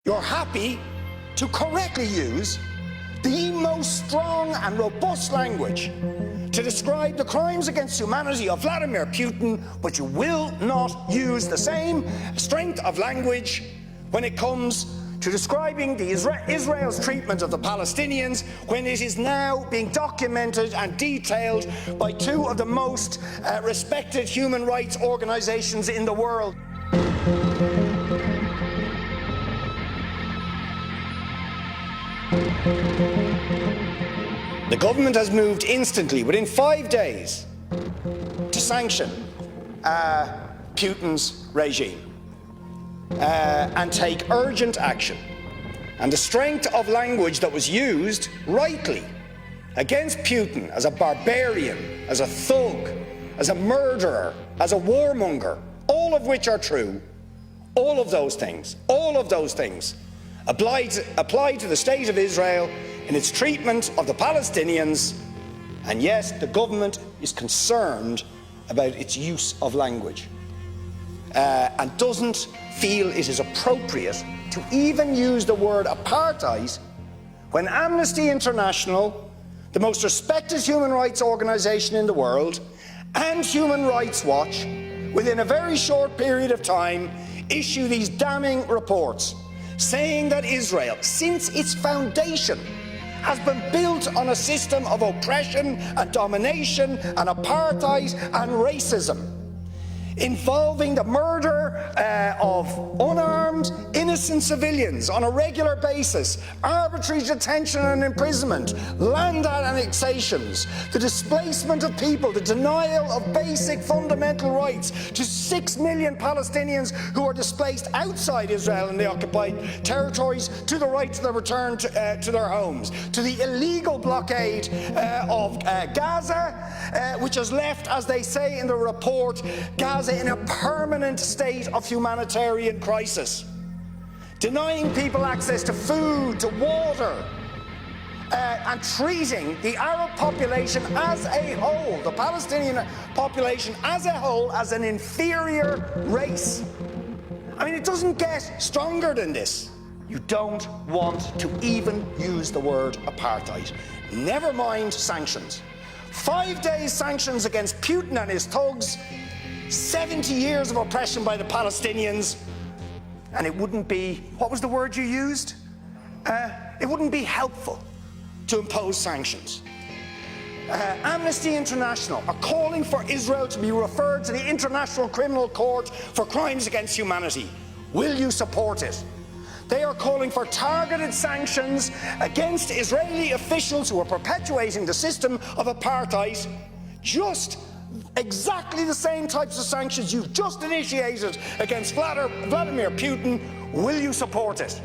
You're happy to correctly use the most strong and robust language to describe the crimes against humanity of Vladimir Putin, but you will not use the same strength of language when it comes to describing Israel's treatment of the Palestinians, when it is now being documented and detailed by two of the most respected human rights organizations in the world. The government has moved instantly, within 5 days, to sanction Putin's regime and take urgent action. And the strength of language that was used, rightly, against Putin as a barbarian, as a thug, as a murderer, as a warmonger, all of which are true, all of those things apply to the state of Israel in its treatment of the Palestinians, and yes, the government is concerned about its use of language and doesn't feel it is appropriate to even use the word apartheid when Amnesty International, the most respected human rights organisation in the world, and Human Rights Watch, within a very short period of time, issue these damning reports saying that Israel, since its foundation, has been built on a system of oppression and domination and apartheid and racism, involving the murder of unarmed, innocent civilians on a regular basis, arbitrary detention and imprisonment, land annexations, the displacement of people, the denial of basic fundamental rights to 6 million Palestinians who are displaced outside Israel and the occupied territories, to the right to their return to their homes, to the illegal blockade of Gaza, which has left, as they say in the report, Gaza in a permanent state of humanitarian crisis, denying people access to food, to water, and treating the Arab population as a whole, the Palestinian population as a whole, as an inferior race. I mean, it doesn't get stronger than this. You don't want to even use the word apartheid. Never mind sanctions. 5 days sanctions against Putin and his thugs, 70 years of oppression by the Palestinians, and it wouldn't be, what was the word you used? It wouldn't be helpful to impose sanctions. Amnesty International are calling for Israel to be referred to the International Criminal Court for crimes against humanity. Will you support it? They are calling for targeted sanctions against Israeli officials who are perpetuating the system of apartheid, just exactly the same types of sanctions you've just initiated against Vladimir Putin. Will you support it?